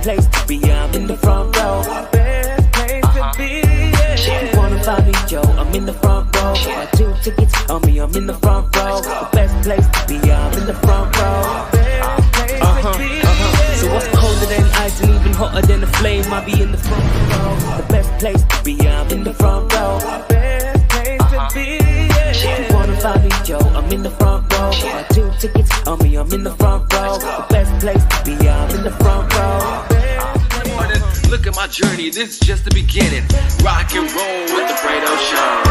place to be, I'm in the front row. Best place to be, yeah. You wanna find me, Joe, I'm in the front row. Got 2 tickets on me, I'm in the front row. The best place to be, I'm in the front row. Best place to be, yeah. So what's colder than ice and even hotter than a flame? I be in the front row. The best place to be, I'm in the front row. Best place to be, yeah. You wanna find me, Joe, I'm in the front row. Got 2 tickets on me, I'm in the front row. The best place to be, I'm in the front row. Look at my journey, this is just the beginning. Rock and roll with the Fredo Show.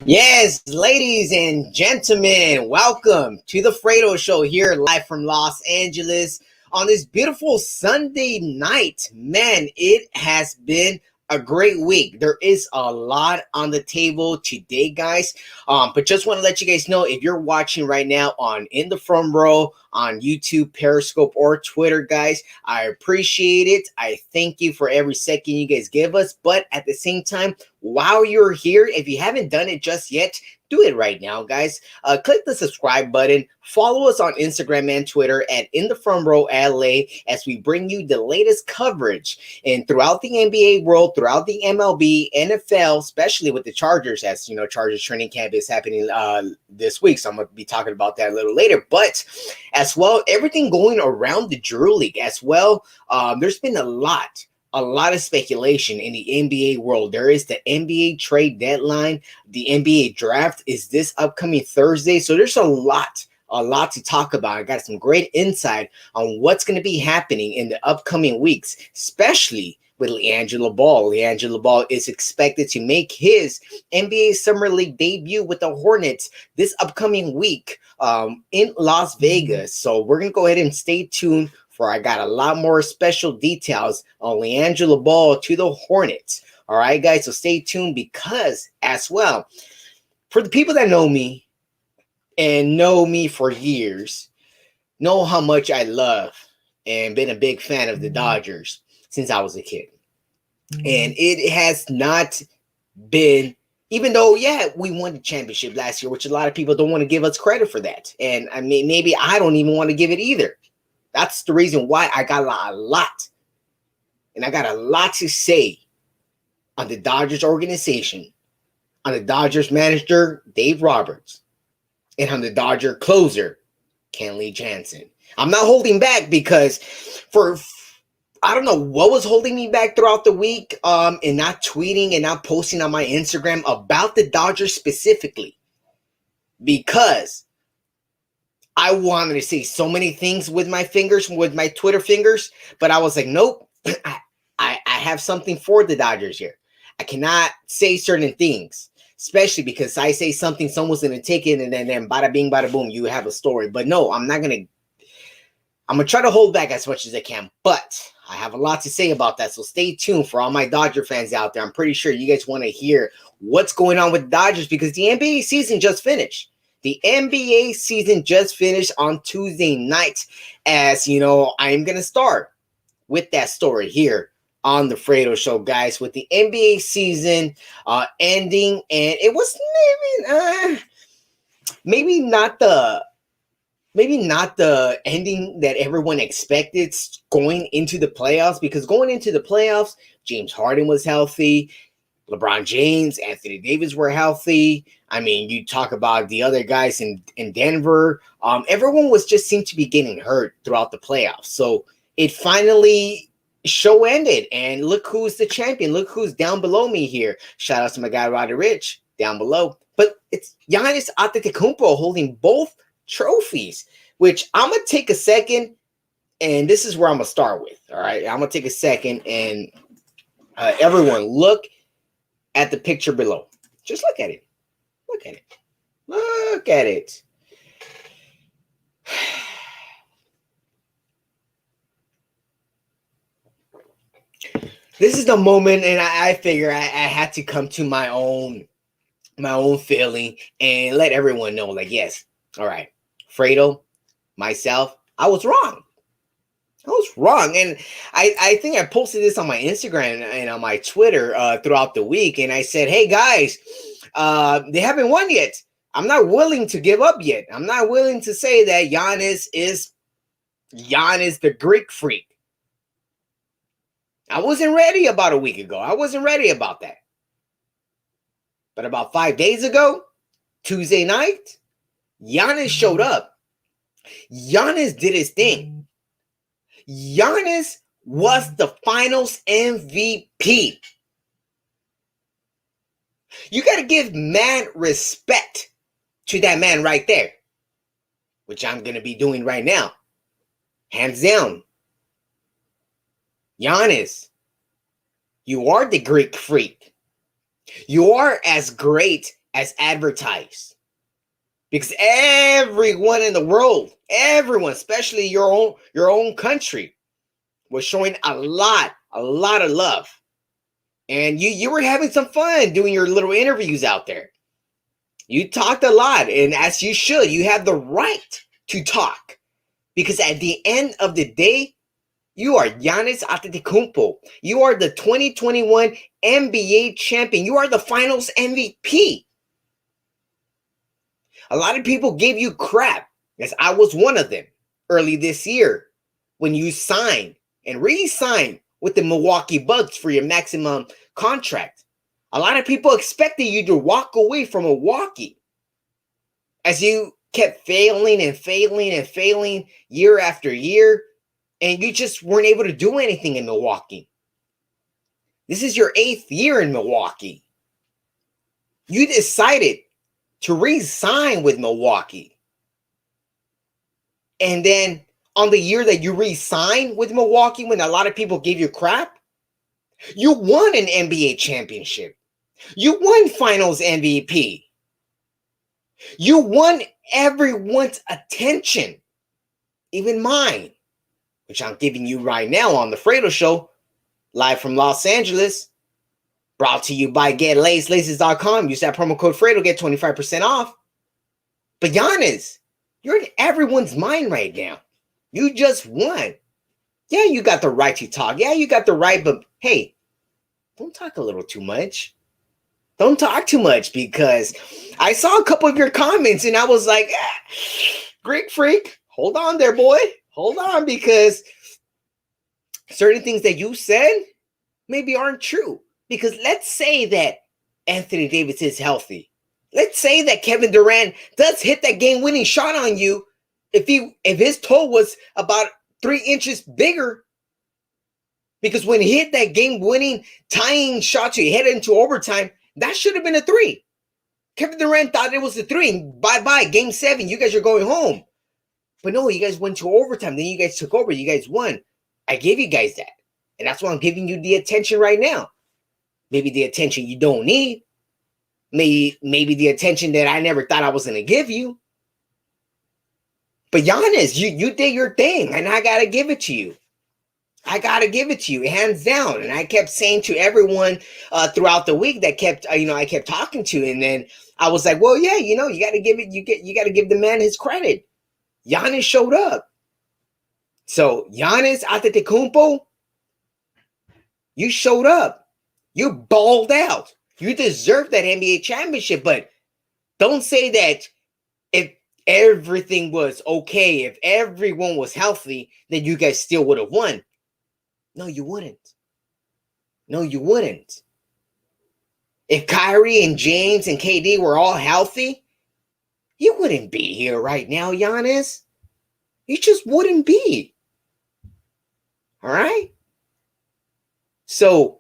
Yes, ladies and gentlemen, welcome to the Fredo Show here live from Los Angeles on this beautiful Sunday night. Man, it has been a great week. There is a lot on the table today, guys. But just want to let you guys know, if you're watching right now on In the Front Row on YouTube, Periscope, or Twitter, guys, I appreciate it. I thank you for every second you guys give us. But at the same time, while you're here, if you haven't done it just yet, do it right now, guys. Click the subscribe button. Follow us on Instagram and Twitter at In the Front Row LA as we bring you the latest coverage and throughout the NBA world, throughout the MLB, NFL, especially with the Chargers, as you know, Chargers training camp is happening this week. So I'm going to be talking about that a little later. But as well, everything going around the Drew League as well. There's been a lot of speculation in the NBA world. There is the NBA trade deadline. The NBA draft is this upcoming Thursday. So there's a lot to talk about. I got some great insight on what's going to be happening in the upcoming weeks, especially with LiAngelo Ball. LiAngelo Ball is expected to make his NBA Summer League debut with the Hornets this upcoming week in Las Vegas. So we're going to go ahead and stay tuned, for I got a lot more special details on LiAngelo Ball to the Hornets. All right, guys, so stay tuned, because as well, for the people that know me and know me for years, know how much I love and been a big fan of the Dodgers since I was a kid. And it has not been, even though, yeah, we won the championship last year, which a lot of people don't want to give us credit for that. And I mean, maybe I don't even want to give it either. That's the reason why I got a lot. And I got a lot to say on the Dodgers organization, on the Dodgers manager, Dave Roberts, and on the Dodger closer, Kenley Jansen. I'm not holding back, because I don't know what was holding me back throughout the week and not tweeting and not posting on my Instagram about the Dodgers specifically, because I wanted to say so many things with my fingers, with my Twitter fingers, but I was like, nope, I have something for the Dodgers here. I cannot say certain things, especially because I say something, someone's going to take it, and then bada bing, bada boom, you have a story. But no, I'm going to try to hold back as much as I can, but I have a lot to say about that. So stay tuned for all my Dodger fans out there. I'm pretty sure you guys want to hear what's going on with the Dodgers, because the NBA season just finished. The NBA season just finished on Tuesday night. As you know, I'm going to start with that story here on the Fredo Show, guys, with the NBA season ending. And it was maybe not the ending that everyone expected going into the playoffs, because going into the playoffs, James Harden was healthy. LeBron James, Anthony Davis were healthy. I mean, you talk about the other guys in Denver. Everyone seemed to be getting hurt throughout the playoffs. So it finally show ended, and look who's the champion. Look who's down below me here. Shout out to my guy Roddy Rich down below. But it's Giannis Antetokounmpo holding both trophies, which I'm going to take a second, and this is where I'm going to start with. All right, I'm going to take a second, and everyone look at the picture below. Just look at it. Look at it. Look at it. This is the moment, and I figure I had to come to my own feeling and let everyone know, like, yes, all right, Fredo, myself, I was wrong. And I think I posted this on my Instagram and on my Twitter throughout the week. And I said, hey, guys, they haven't won yet. I'm not willing to give up yet. I'm not willing to say that Giannis is Giannis the Greek freak. I wasn't ready about a week ago. I wasn't ready about that. But about 5 days ago, Tuesday night, Giannis showed up. Giannis did his thing. Giannis was the finals MVP. You got to give man respect to that man right there, which I'm going to be doing right now. Hands down. Giannis, you are the Greek freak. You are as great as advertised. Because everyone in the world, everyone, especially your own country, was showing a lot of love. And you were having some fun doing your little interviews out there. You talked a lot, and as you should, you have the right to talk. Because at the end of the day, you are Giannis Antetokounmpo. You are the 2021 NBA champion. You are the finals MVP. A lot of people gave you crap, as I was one of them early this year when you signed and re-signed with the Milwaukee Bucks for your maximum contract. A lot of people expected you to walk away from Milwaukee as you kept failing and failing and failing year after year, and you just weren't able to do anything in Milwaukee. This is your 8th year in Milwaukee. You decided to re-sign with Milwaukee. And then on the year that you re-signed with Milwaukee, when a lot of people gave you crap, you won an NBA championship. You won finals MVP. You won everyone's attention, even mine, which I'm giving you right now on the Fredo Show, live from Los Angeles, brought to you by GetLaces.com. Use that promo code Fredo, get 25% off. But Giannis, you're in everyone's mind right now. You just won. Yeah, you got the right to talk. Yeah, you got the right, but hey, don't talk a little too much. Don't talk too much, because I saw a couple of your comments and I was like, Greek freak, hold on there, boy. Hold on, because certain things that you said maybe aren't true. Because let's say that Anthony Davis is healthy. Let's say that Kevin Durant does hit that game-winning shot on you. If his toe was about 3 inches bigger, because when he hit that game-winning tying shot to head into overtime, that should have been a 3. Kevin Durant thought it was a 3. Bye-bye, game 7. You guys are going home. But no, you guys went to overtime. Then you guys took over. You guys won. I gave you guys that. And that's why I'm giving you the attention right now. Maybe the attention you don't need. Maybe the attention that I never thought I was going to give you. But Giannis, you did your thing, and I got to give it to you. I got to give it to you, hands down. And I kept saying to everyone throughout the week that I kept talking to, and then I was like, well, yeah, you got to give it, you got to give the man his credit. Giannis showed up. So Giannis Antetokounmpo, you showed up. You balled out. You deserve that NBA championship, but don't say that if everything was okay, if everyone was healthy, then you guys still would have won. No, you wouldn't. No, you wouldn't. If Kyrie and James and KD were all healthy, you wouldn't be here right now, Giannis. You just wouldn't be. All right? So,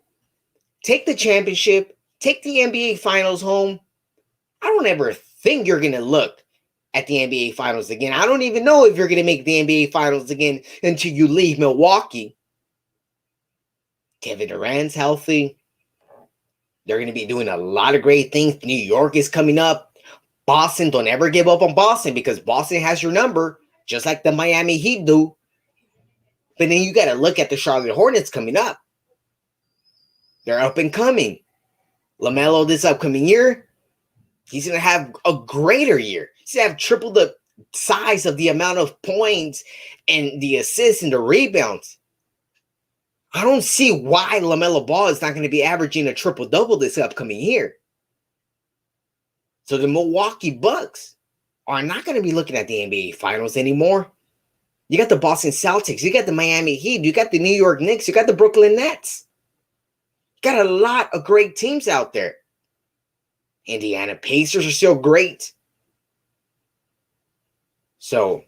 take the championship, take the NBA Finals home. I don't ever think you're going to look at the NBA Finals again. I don't even know if you're going to make the NBA Finals again until you leave Milwaukee. Kevin Durant's healthy. They're going to be doing a lot of great things. New York is coming up. Boston, don't ever give up on Boston, because Boston has your number, just like the Miami Heat do. But then you got to look at the Charlotte Hornets coming up. They're up and coming. LaMelo this upcoming year, he's going to have a greater year. He's going to have triple the size of the amount of points and the assists and the rebounds. I don't see why LaMelo Ball is not going to be averaging a triple-double this upcoming year. So the Milwaukee Bucks are not going to be looking at the NBA Finals anymore. You got the Boston Celtics. You got the Miami Heat. You got the New York Knicks. You got the Brooklyn Nets. You got a lot of great teams out there. Indiana Pacers are still great. So,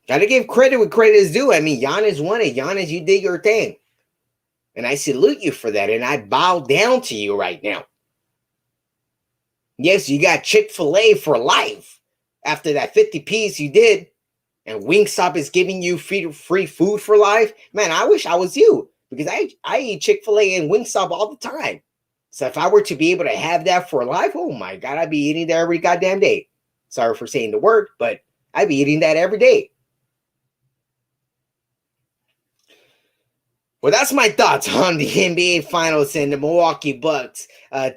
got to give credit where credit is due. I mean, Giannis won it. Giannis, you did your thing. And I salute you for that. And I bow down to you right now. Yes, you got Chick-fil-A for life after that 50-piece you did. And Wingstop is giving you free food for life. Man, I wish I was you. Because I eat Chick-fil-A and Wingstop all the time. So if I were to be able to have that for life, oh my God, I'd be eating that every goddamn day. Sorry for saying the word, but I'd be eating that every day. Well, that's my thoughts on the NBA Finals and the Milwaukee Bucks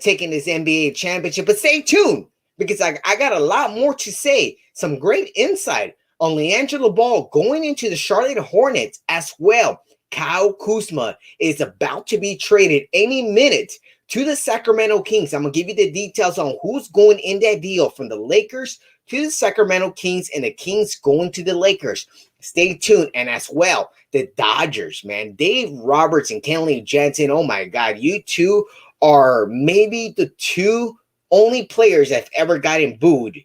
taking this NBA championship. But stay tuned because I got a lot more to say. Some great insight on LiAngelo Ball going into the Charlotte Hornets as well. Kyle Kuzma is about to be traded any minute to the Sacramento Kings. I'm going to give you the details on who's going in that deal from the Lakers to the Sacramento Kings and the Kings going to the Lakers. Stay tuned. And as well, the Dodgers, man. Dave Roberts and Kenley Jansen. Oh my God. You two are maybe the two only players that have ever gotten booed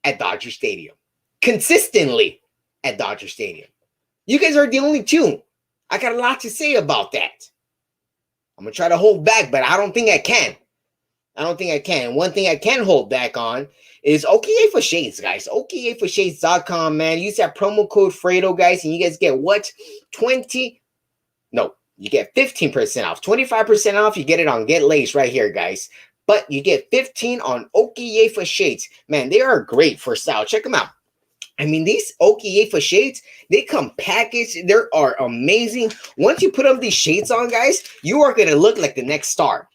at Dodger Stadium. Consistently at Dodger Stadium. You guys are the only two. I got a lot to say about that. I'm going to try to hold back, but I don't think I can. One thing I can hold back on is OKA for Shades, guys. OKAforshades.com, man. Use that promo code Fredo, guys, and you guys get what? You get 15% off. 25% off, you get it on Get Laced right here, guys. But you get 15 on OKA for Shades. Man, they are great for style. Check them out. I mean, these OKA for Shades, they come packaged. They are amazing. Once you put up these shades on, guys, you are going to look like the next star.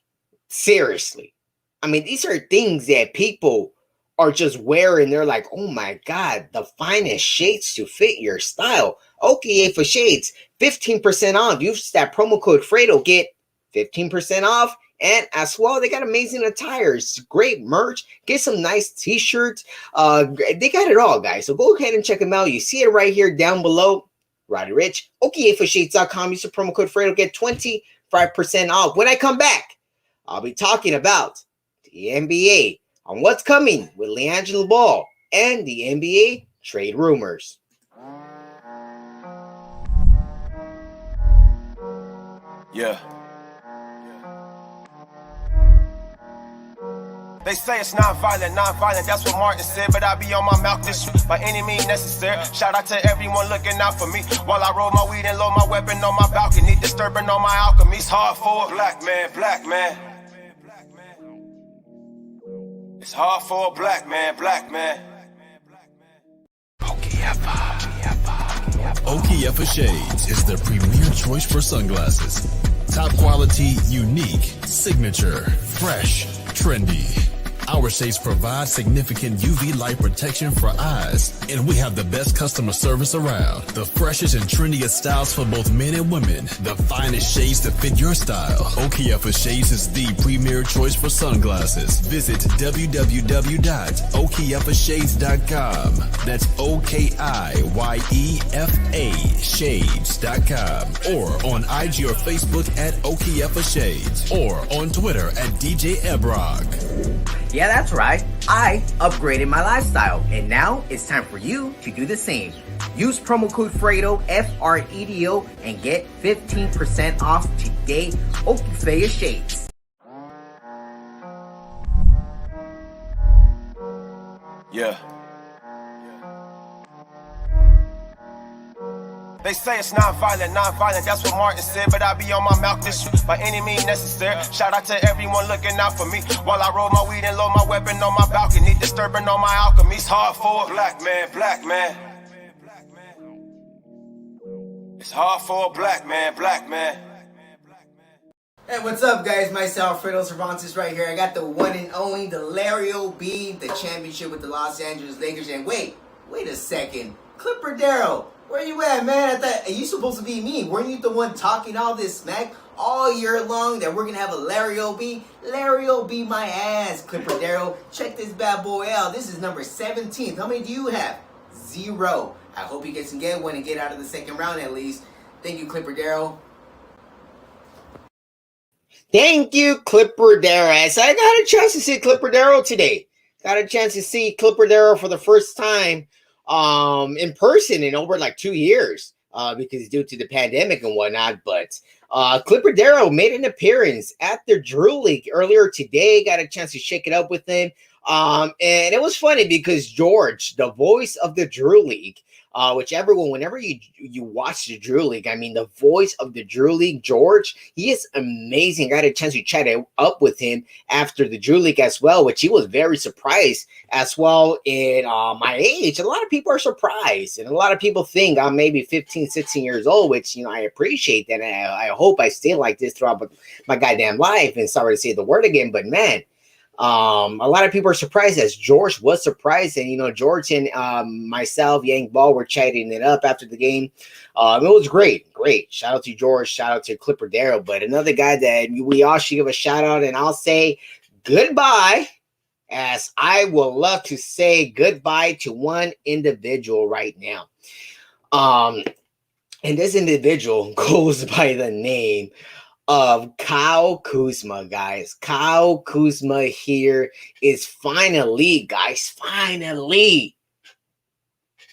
Seriously. I mean, these are things that people are just wearing. They're like, oh my God, the finest shades to fit your style. OKA for Shades, 15% off. Use that promo code Fredo, get 15% off. And as well, they got amazing attires, great merch, get some nice t-shirts. They got it all, guys. So go ahead and check them out. You see it right here down below. Roddy Rich, OKAforshades.com. Use the promo code Fredo, get 25% off. When I come back, I'll be talking about the NBA on what's coming with LiAngelo Ball and the NBA trade rumors. Yeah. They say it's non-violent, that's what Martin said. But I be on my mouth this shit by any means necessary. Shout out to everyone looking out for me while I roll my weed and load my weapon on my balcony. Disturbing on my alchemy. It's hard for a black man. It's hard for a black man. OKF for Shades is the premier choice for sunglasses. Top quality, unique, signature, fresh, trendy. Our shades provide significant UV light protection for eyes, and we have the best customer service around. The freshest and trendiest styles for both men and women. The finest shades to fit your style. OKF for Shades is the premier choice for sunglasses. Visit www.okfashades.com. That's OKIYEFA shades.com. Or on IG or Facebook at OKF for Shades. Or on Twitter at DJ Ebrog. Yeah, that's right. I upgraded my lifestyle, and now it's time for you to do the same. Use promo code Fredo, Fredo, and get 15% off today. OKA Shades. Yeah. They say it's non-violent, that's what Martin said. But I be on my mouth this shit by any means necessary. Shout out to everyone looking out for me while I roll my weed and load my weapon on my balcony. Disturbing on my alchemy. It's hard for a black man. It's hard for a black man. Hey, what's up, guys? Myself, Fredo Cervantes right here. I got the one and only, the LiAngelo Ball, the championship with the Los Angeles Lakers. And wait a second. Clipper Darrell, Where you at, man? I thought you supposed to be me. Weren't you the one talking all this smack all year long that we're gonna have a Larry O.B.? Larry O.B. my ass, Clipper Darrow. Check this bad boy out. This is number 17. How many do you have? 0. I hope you get some get one and get out of the second round at least. Thank you, Clipper Darrow. Thank you, Clipper Darrow. So I got a chance to see Clipper Darrow today. Got a chance to see Clipper Darrow for the first time in person in over like 2 years because due to the pandemic and whatnot. But Clipper Darrow made an appearance at the Drew League earlier today. Got a chance to shake it up with him. And it was funny because George, the voice of the Drew League, which everyone, whenever you watch the Drew League, I mean, the voice of the Drew League, George, he is amazing. I had a chance to chat up with him after the Drew League as well, which he was very surprised as well. In my age, a lot of people are surprised, and a lot of people think I'm maybe 15, 16 years old, which, I appreciate that. And I hope I stay like this throughout my goddamn life. And sorry to say the word again, but man, a lot of people are surprised, as George was surprised. And George and myself, LiAngelo Ball, were chatting it up after the game. It was great. Shout out to George, shout out to Clipper Darrow. But another guy that we all should give a shout out, and I'll say goodbye, as I will love to say goodbye to one individual right now. And this individual goes by the name of Kyle Kuzma, guys. Kyle Kuzma here is finally, guys, finally.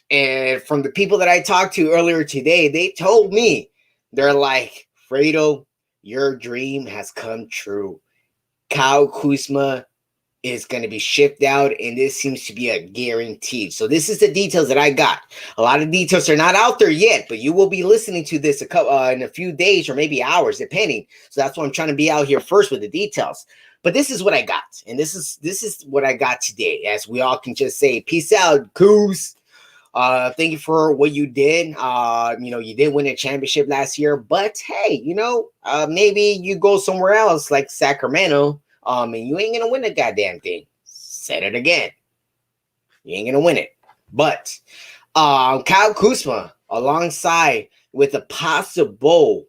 And from the people that I talked to earlier today, they told me, they're like, Fredo, your dream has come true. Kyle Kuzma is going to be shipped out, and this seems to be a guarantee. So this is the details that I got. A lot of details are not out there yet, but you will be listening to this in a few days or maybe hours, depending. So that's why I'm trying to be out here first with the details. But this is what I got, and this is what I got today. As we all can just say, peace out, Kuz. Thank you for what you did. You did win a championship last year, but hey, maybe you go somewhere else like Sacramento. And you ain't gonna win the goddamn thing. Said it again. You ain't gonna win it. But Kyle Kuzma, alongside with a possible,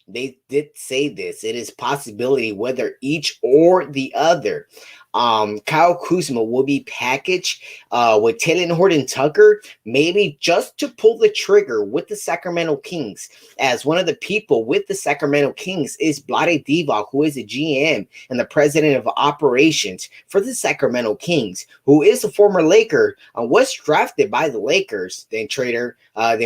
they did say this, it is possibility whether each or the other. Kyle Kuzma will be packaged with Taylor Horton Tucker, maybe just to pull the trigger with the Sacramento Kings. As one of the people with the Sacramento Kings is Buddy Heild, who is the GM and the president of operations for the Sacramento Kings, who is a former Laker, was drafted by the Lakers, then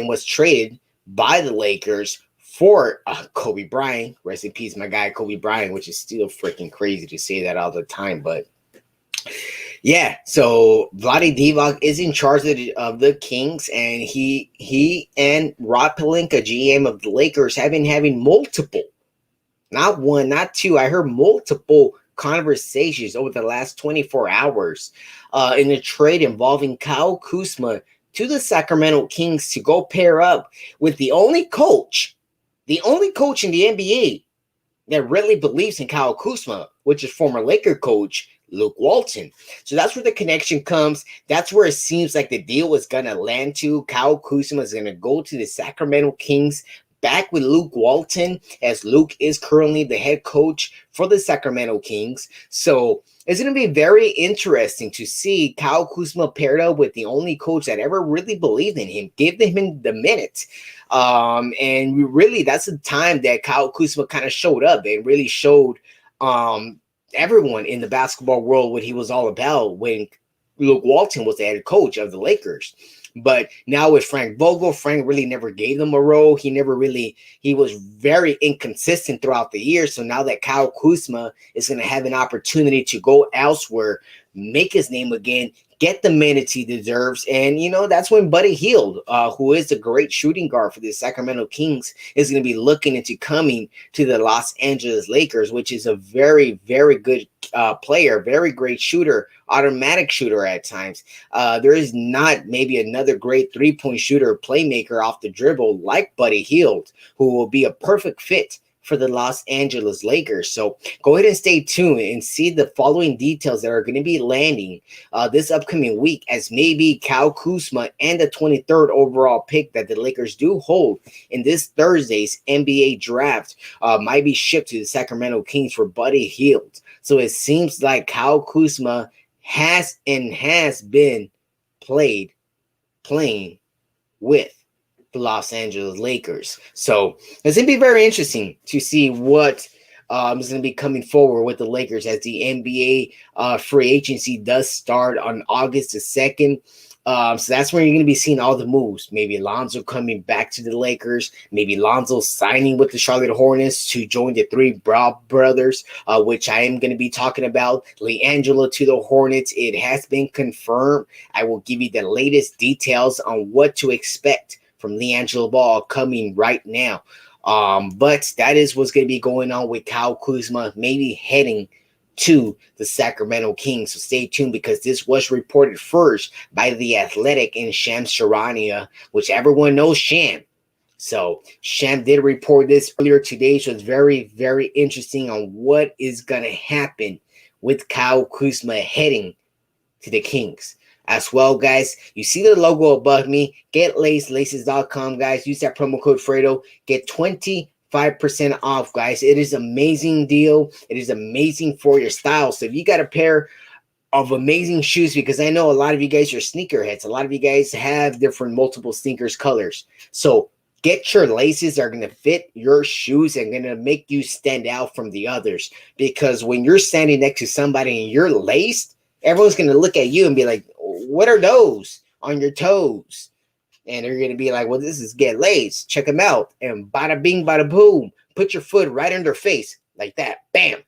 was traded by the Lakers for Kobe Bryant. Rest in peace, my guy Kobe Bryant, which is still freaking crazy to say that all the time, but yeah, so Buddy Heild is in charge of the Kings, and he and Rob Pelinka, GM of the Lakers, have been having multiple, not one, not two, I heard multiple conversations over the last 24 hours in a trade involving Kyle Kuzma to the Sacramento Kings to go pair up with the only coach in the NBA that really believes in Kyle Kuzma, which is former Laker coach Luke Walton. So that's where the connection comes. That's where it seems like the deal is going to land to. Kyle Kuzma is going to go to the Sacramento Kings back with Luke Walton, as Luke is currently the head coach for the Sacramento Kings. So it's going to be very interesting to see Kyle Kuzma paired up with the only coach that ever really believed in him, gave him the minutes. And really, that's the time that Kyle Kuzma kind of showed up and really showed everyone in the basketball world what he was all about when Luke Walton was the head coach of the Lakers. But now with Frank Vogel, Frank really never gave them a role. He was very inconsistent throughout the year. So now that Kyle Kuzma is going to have an opportunity to go elsewhere, make his name again, get the minutes he deserves. And, that's when Buddy Heild, who is a great shooting guard for the Sacramento Kings, is going to be looking into coming to the Los Angeles Lakers, which is a very, very good player, very great shooter, automatic shooter at times. There is not maybe another great three-point shooter, playmaker off the dribble like Buddy Heild, who will be a perfect fit for the Los Angeles Lakers. So go ahead and stay tuned and see the following details that are going to be landing this upcoming week, as maybe Kyle Kuzma and the 23rd overall pick that the Lakers do hold in this Thursday's NBA draft might be shipped to the Sacramento Kings for Buddy Heild. So it seems like Kyle Kuzma has been playing with the Los Angeles Lakers. So it's going to be very interesting to see what is going to be coming forward with the Lakers as the NBA free agency does start on August the 2nd. So that's where you're going to be seeing all the moves. Maybe Lonzo coming back to the Lakers. Maybe Lonzo signing with the Charlotte Hornets to join the three brothers, which I am going to be talking about. LiAngelo to the Hornets. It has been confirmed. I will give you the latest details on what to expect from LiAngelo Ball coming right now. But that is what's going to be going on with Kyle Kuzma, maybe heading to the Sacramento Kings. So stay tuned, because this was reported first by The Athletic and Shams Charania, which everyone knows Sham. So Sham did report this earlier today. So it's very, very interesting on what is going to happen with Kyle Kuzma heading to the Kings. As well, guys, you see the logo above me. Get laces.com, guys. Use that promo code Fredo. Get 25% off, guys. It is an amazing deal. It is amazing for your style. So if you got a pair of amazing shoes, because I know a lot of you guys are sneakerheads. A lot of you guys have different multiple sneakers colors. So get your laces that are going to fit your shoes and going to make you stand out from the others. Because when you're standing next to somebody and you're laced, everyone's going to look at you and be like, what are those on your toes? And they're going to be like, well, this is Get Laced. Check them out. And bada bing, bada boom. Put your foot right in their face like that. Bam.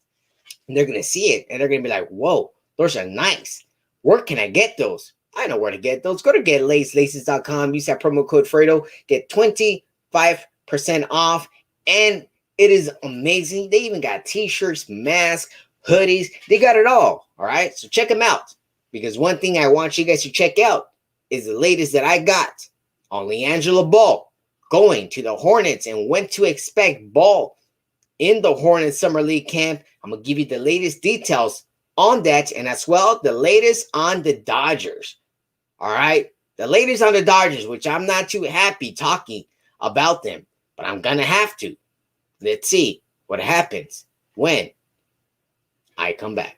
And they're going to see it. And they're going to be like, whoa, those are nice. Where can I get those? I know where to get those. Go to getlaces.com. Use that promo code Fredo. Get 25% off. And it is amazing. They even got t-shirts, masks, hoodies. They got it all. All right. So check them out. Because one thing I want you guys to check out is the latest that I got on LiAngelo Ball going to the Hornets and when to expect Ball in the Hornets Summer League camp. I'm going to give you the latest details on that, and as well, the latest on the Dodgers. All right? The latest on the Dodgers, which I'm not too happy talking about them, but I'm going to have to. Let's see what happens when I come back.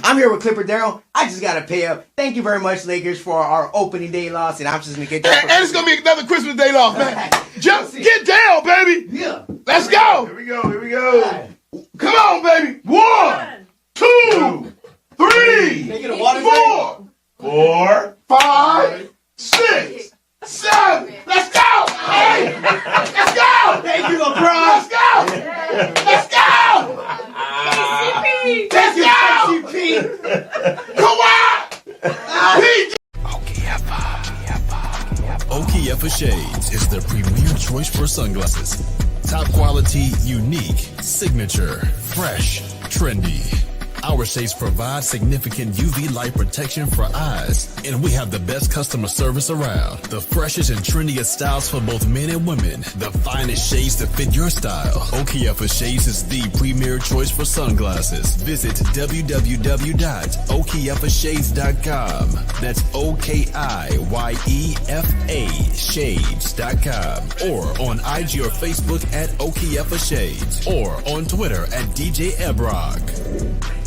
I'm here with Clipper Darrell. I just got to pay up. Thank you very much, Lakers, for our opening day loss, and I'm just going to get that. And it's going to be another Christmas day off, man. Just get down, baby. Yeah. Let's go. Here we go. Right. Come on, baby. 1, 2, 3, 4, 5, 6, 7. Let's go. Hey. Let's go. Thank you, LeBron. Let's go. Let's go. Let's go. Come on. OKF Shades is the premier choice for sunglasses. Top quality, unique, signature, fresh, trendy. Our shades provide significant UV light protection for eyes, and we have the best customer service around. The freshest and trendiest styles for both men and women. The finest shades to fit your style. OKF Shades is the premier choice for sunglasses. Visit www.okfashades.com. That's OKIYEFA shades.com. Or on IG or Facebook at OKF Shades. Or on Twitter at DJ Ebrog.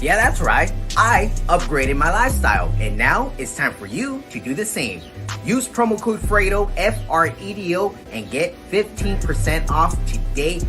Yeah, that's right. I upgraded my lifestyle, and now it's time for you to do the same. Use promo code Fredo, Fredo, and get 15% off today.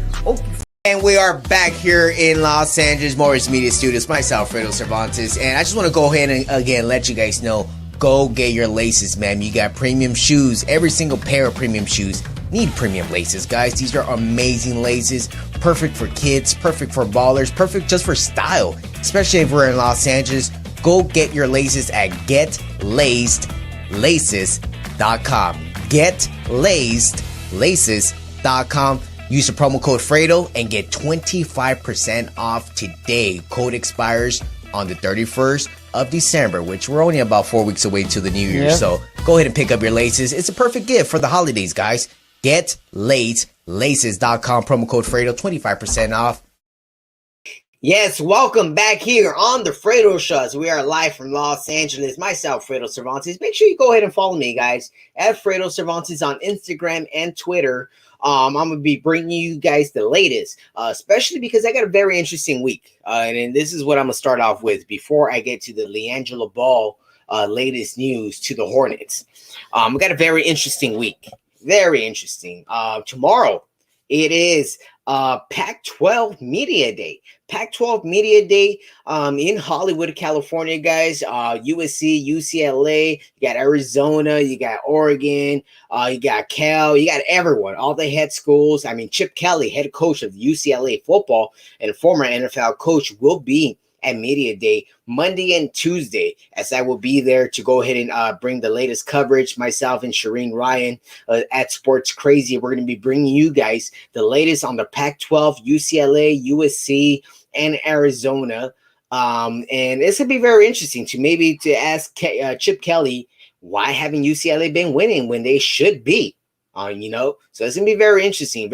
And we are back here in Los Angeles Morris Media Studios. Myself, Fredo Cervantes, and I just want to go ahead and again let you guys know, go get your laces, man. You got premium shoes. Every single pair of premium shoes need premium laces, guys. These are amazing laces, perfect for kids, perfect for ballers, perfect just for style, especially if we're in Los Angeles. Go get your laces at GetLacedLaces.com. GetLacedLaces.com. Use the promo code Fredo and get 25% off today. Code expires on the 31st of December, which we're only about 4 weeks away to the New Year. So go ahead and pick up your laces. It's a perfect gift for the holidays, guys. GetLateLaces.com, promo code Fredo, 25% off. Yes, welcome back here on the Fredo Show as we are live from Los Angeles. Myself, Fredo Cervantes. Make sure you go ahead and follow me, guys, at Fredo Cervantes on Instagram and Twitter. I'm going to be bringing you guys the latest, especially because I got a very interesting week. And this is what I'm going to start off with before I get to the LiAngelo Ball latest news to the Hornets. We got a very interesting week. Very interesting. Tomorrow, it is Pac-12 Media Day. Pac-12 Media Day in Hollywood, California, guys. USC, UCLA, you got Arizona, you got Oregon, you got Cal, you got everyone, all the head schools. I mean, Chip Kelly, head coach of UCLA football and former NFL coach, will be at Media Day Monday and Tuesday, as I will be there to go ahead and bring the latest coverage. Myself and Shireen Ryan at Sports Crazy, we're going to be bringing you guys the latest on the Pac-12, UCLA, USC, and Arizona. And it's going to be very interesting to ask Chip Kelly, why haven't UCLA been winning when they should be? So it's going to be very interesting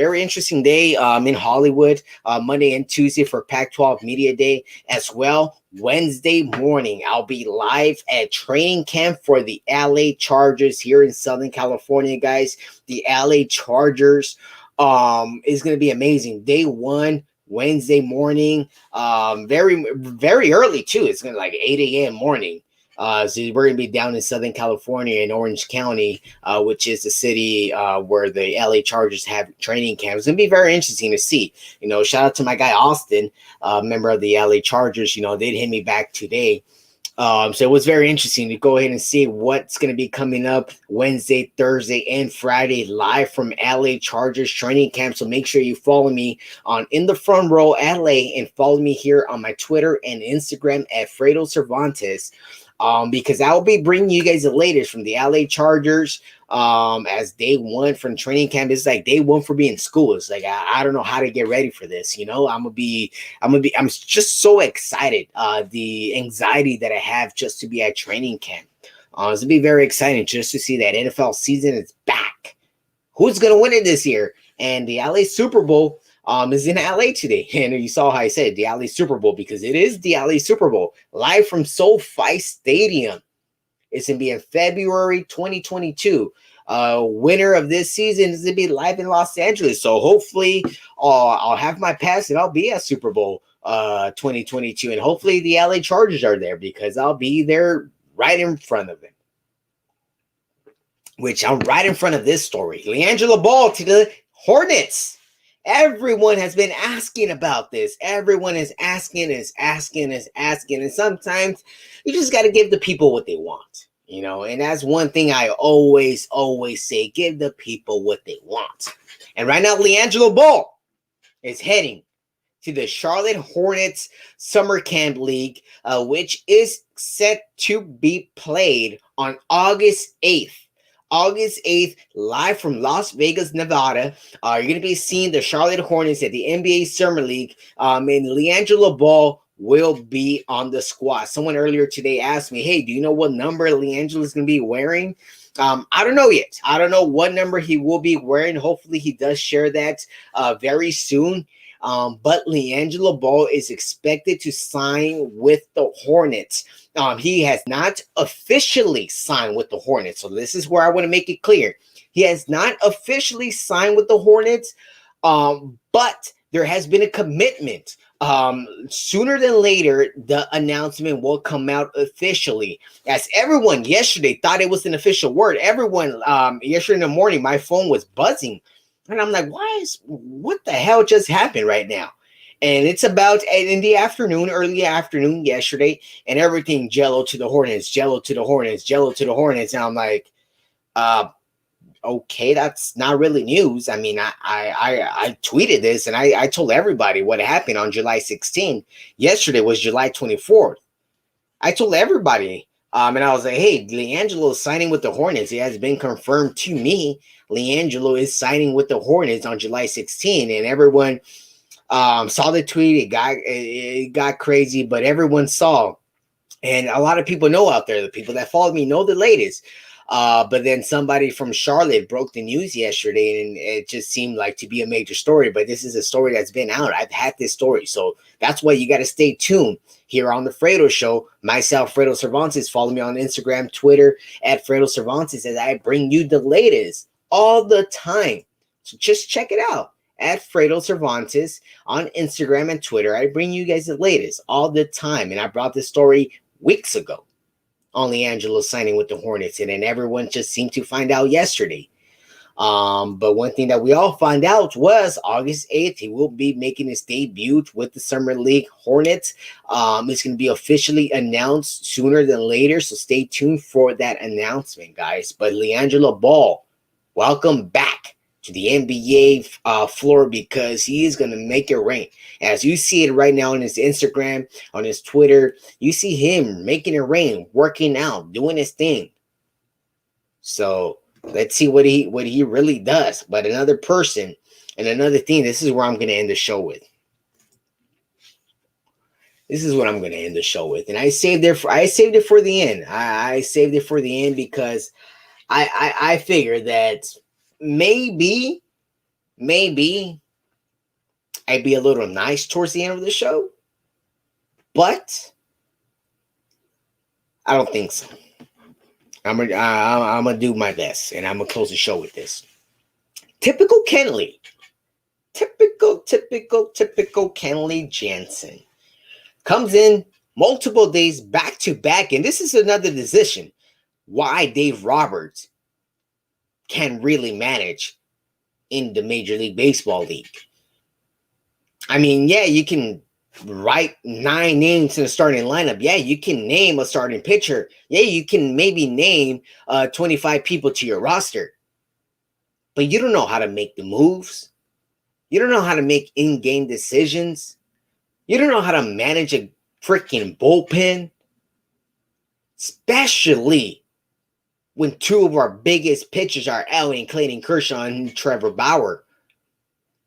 day in Hollywood, Monday and Tuesday for Pac-12 Media Day as well. Wednesday morning, I'll be live at training camp for the LA Chargers here in Southern California, guys. The LA Chargers is going to be amazing. Day one, Wednesday morning, very, very early too. It's going to be like 8 a.m. morning. So we're going to be down in Southern California in Orange County, which is the city where the LA Chargers have training camps. It's going to be very interesting to see. Shout out to my guy Austin, member of the LA Chargers. They'd hit me back today. So it was very interesting to go ahead and see what's going to be coming up Wednesday, Thursday, and Friday live from LA Chargers training camp. So make sure you follow me on In the Front Row LA and follow me here on my Twitter and Instagram at Fredo Cervantes. Because I will be bringing you guys the latest from the LA Chargers as day one from training camp. It's like day one for being in school. It's like I don't know how to get ready for this. I'm just so excited. The anxiety that I have just to be at training camp. It's gonna be very exciting just to see that NFL season is back. Who's gonna win it this year? And the LA Super Bowl is in LA today. And you saw how I said the LA Super Bowl, because it is the LA Super Bowl live from SoFi Stadium. It's going to be in February 2022. Winner of this season is going to be live in Los Angeles. So hopefully I'll have my pass and I'll be at Super Bowl 2022. And hopefully the LA Chargers are there, because I'll be there right in front of them. Which I'm right in front of this story. LiAngelo Ball to the Hornets. Everyone has been asking about this. Everyone is asking. And sometimes you just got to give the people what they want, and that's one thing I always say, give the people what they want. And right now, LiAngelo Ball is heading to the Charlotte Hornets Summer Camp League, which is set to be played on August 8th. August 8th, live from Las Vegas, Nevada. You're going to be seeing the Charlotte Hornets at the NBA Summer League. And LiAngelo Ball will be on the squad. Someone earlier today asked me, hey, do you know what number LiAngelo is going to be wearing? I don't know yet. I don't know what number he will be wearing. Hopefully he does share that very soon. But LiAngelo Ball is expected to sign with the Hornets. He has not officially signed with the Hornets. So this is where I want to make it clear. He has not officially signed with the Hornets, but there has been a commitment. Sooner than later, the announcement will come out officially. As everyone yesterday thought it was an official word. Everyone yesterday in the morning, my phone was buzzing. And I'm like, what the hell just happened right now? And it's about in the afternoon, early afternoon yesterday, and everything jello to the Hornets, jello to the Hornets, jello to the Hornets. And I'm like, okay, that's not really news. I mean, I tweeted this and I told everybody what happened on July 16th. Yesterday was July 24th. I told everybody. And I was like, hey, LiAngelo is signing with the Hornets. It has been confirmed to me. LiAngelo is signing with the Hornets on July 16th. And everyone saw the tweet. It got crazy, but everyone saw. And a lot of people know out there, the people that follow me know the latest. But then somebody from Charlotte broke the news yesterday, and it just seemed like to be a major story. But this is a story that's been out. I've had this story. So that's why you got to stay tuned here on the Fredo Show. Myself, Fredo Cervantes. Follow me on Instagram, Twitter, at Fredo Cervantes, as I bring you the latest all the time. So just check it out at Fredo Cervantes on Instagram and Twitter. I bring you guys the latest all the time. And I brought this story weeks ago on LiAngelo signing with the Hornets, and then everyone just seemed to find out yesterday. But one thing that we all found out was August 8th, he will be making his debut with the Summer League Hornets. It's going to be officially announced sooner than later, so stay tuned for that announcement, guys. But LiAngelo Ball, welcome back to the NBA floor, because he is going to make it rain. As you see it right now on his Instagram, on his Twitter, you see him making it rain, working out, doing his thing. So let's see what he really does. But another person and another thing, this is where I'm going to end the show with. This is what I'm going to end the show with. And I saved it for the end. I saved it for the end because I figured that maybe I'd be a little nice towards the end of the show, but I don't think so. I'm gonna do my best, and I'm gonna close the show with this. Typical Kenley. Typical Kenley Jansen comes in multiple days back to back, and this is another decision why Dave Roberts can really manage in the Major League Baseball league. I mean, yeah, you can write 9 names in a starting lineup. Yeah, you can name a starting pitcher. Yeah, you can maybe name 25 people to your roster. But you don't know how to make the moves. You don't know how to make in-game decisions. You don't know how to manage a freaking bullpen. Especially when 2 of our biggest pitchers are out in Clayton Kershaw and Trevor Bauer.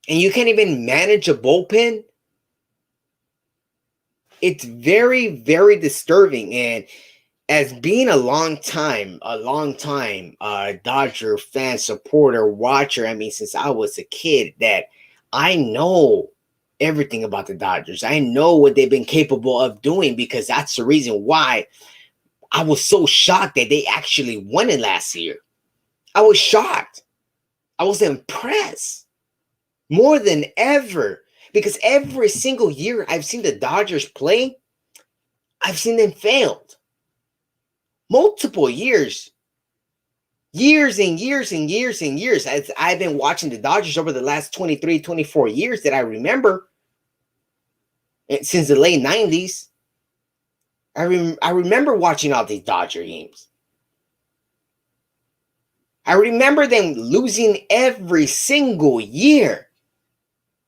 And you can't even manage a bullpen. It's very, very disturbing. And as being a long time Dodger fan, supporter, watcher, I mean, since I was a kid, that I know everything about the Dodgers. I know what they've been capable of doing, because that's the reason why I was so shocked that they actually won it last year. I was shocked. I was impressed more than ever, because every single year I've seen the Dodgers play, I've seen them failed. Multiple years. Years and years and years and years. I've been watching the Dodgers over the last 23, 24 years that I remember. Since the late 90s. I remember watching all these Dodger games. I remember them losing every single year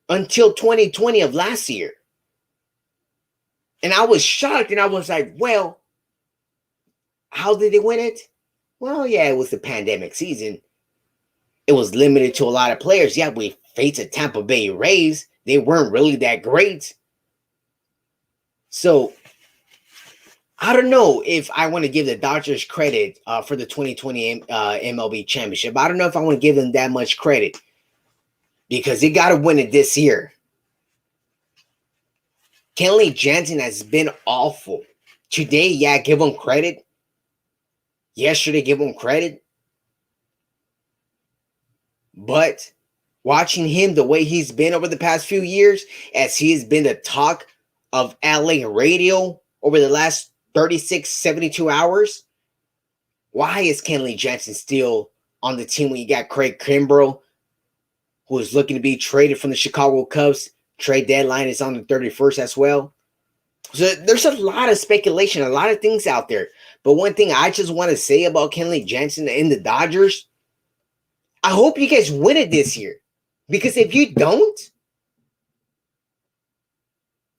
until 2020 of last year. And I was shocked, and I was like, well, how did they win it? Well, yeah, it was the pandemic season. It was limited to a lot of players. Yeah, we faced the Tampa Bay Rays. They weren't really that great. So I don't know if I want to give the Dodgers credit for the 2020 MLB championship. I don't know if I want to give them that much credit, because they got to win it this year. Kenley Jansen has been awful. Today, yeah, give him credit. Yesterday, give him credit. But watching him the way he's been over the past few years, as he has been the talk of LA radio over the last 36, 72 hours. Why is Kenley Jansen still on the team when you got Craig Kimbrell, who is looking to be traded from the Chicago Cubs? Trade deadline is on the 31st as well. So there's a lot of speculation, a lot of things out there. But one thing I just want to say about Kenley Jansen and the Dodgers, I hope you guys win it this year. Because if you don't,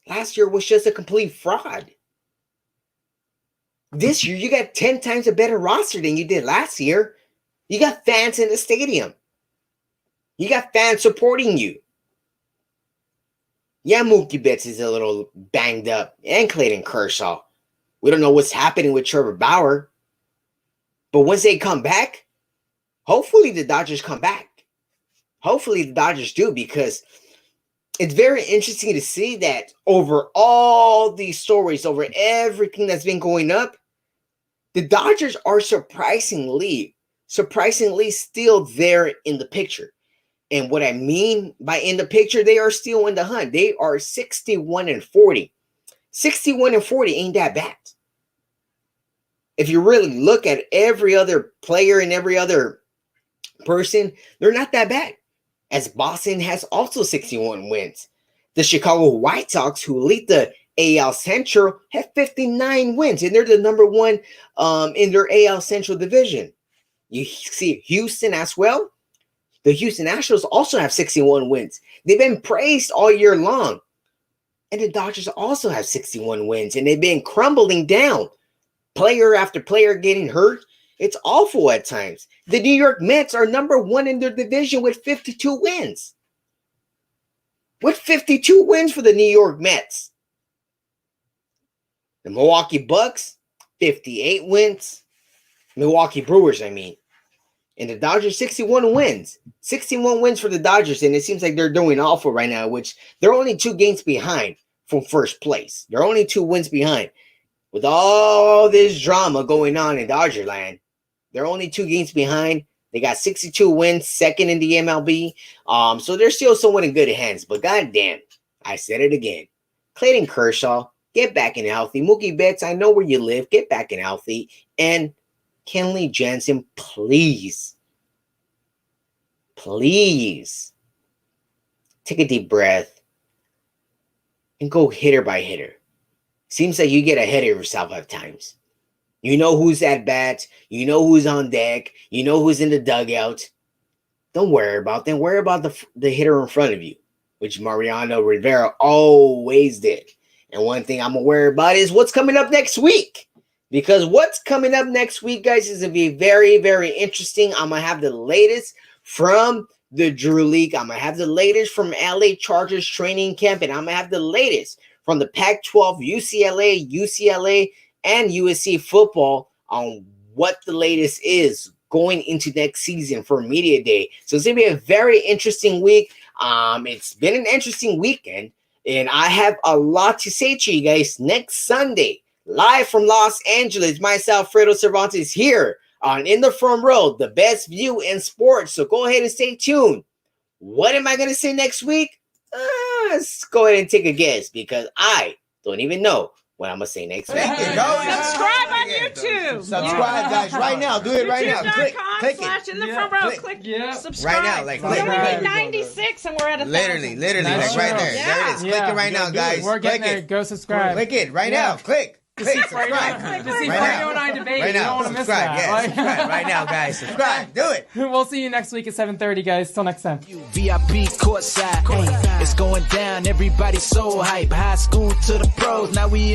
last year was just a complete fraud. This year, you got 10 times a better roster than you did last year. You got fans in the stadium. You got fans supporting you. Yeah, Mookie Betts is a little banged up. And Clayton Kershaw. We don't know what's happening with Trevor Bauer. But once they come back, hopefully the Dodgers come back. Hopefully the Dodgers do, because it's very interesting to see that over all these stories, over everything that's been going up, the Dodgers are surprisingly still there in the picture. And what I mean by in the picture, they are still in the hunt. They are 61-40. 61-40 ain't that bad. If you really look at every other player and every other person, they're not that bad. As Boston has also 61 wins. The Chicago White Sox, who lead the AL Central, have 59 wins, and they're the number one in their AL Central division. You see Houston as well. The Houston Astros also have 61 wins. They've been praised all year long. And the Dodgers also have 61 wins, and they've been crumbling down. Player after player getting hurt. It's awful at times. The New York Mets are number one in their division with 52 wins. With 52 wins for the New York Mets. The Milwaukee Bucks, 58 wins. Milwaukee Brewers, I mean. And the Dodgers, 61 wins. 61 wins for the Dodgers, and it seems like they're doing awful right now, which they're only 2 games behind from first place. They're only 2 wins behind. With all this drama going on in Dodger land, they're only 2 games behind. They got 62 wins, second in the MLB. So they're still somewhat in good hands. But goddamn, I said it again. Clayton Kershaw, get back and healthy. Mookie Betts, I know where you live. Get back and healthy. And Kenley Jansen, please take a deep breath and go hitter by hitter. Seems like you get ahead of yourself at times. You know who's at bat. You know who's on deck. You know who's in the dugout. Don't worry about them. Worry about the hitter in front of you, which Mariano Rivera always did. And one thing I'm aware about is what's coming up next week. Because what's coming up next week, guys, is going to be very, very interesting. I'm going to have the latest from the Drew League. I'm going to have the latest from LA Chargers training camp. And I'm going to have the latest from the Pac-12, UCLA, and USC football on what the latest is going into next season for Media Day. So it's going to be a very interesting week. It's been an interesting weekend, and I have a lot to say to you guys next Sunday. Live from Los Angeles, myself, Fredo Cervantes, here on In the Front Row, the best view in sports. So go ahead and stay tuned. What am I going to say next week? Let's go ahead and take a guess, because I don't even know what I'm going to say next week. Subscribe on YouTube. Subscribe, guys, right now. Do it right now. Click it. In the front row. Click subscribe. Right now, We're only 96 and we're at 1,000. Literally, like right there. Yeah. There it is. Click it right now, guys. We're getting Click there. it. Go subscribe. Click it right now. Click. Subscribe. To see Fredo and I debate. Right You don't now. want to miss Subscribe. that. Yeah, subscribe right now, guys. Subscribe. Do it. We'll see you next week at 7:30, guys. Till next time. VIP courtside. It's going down. Everybody's so hype. High school to the pros. Now we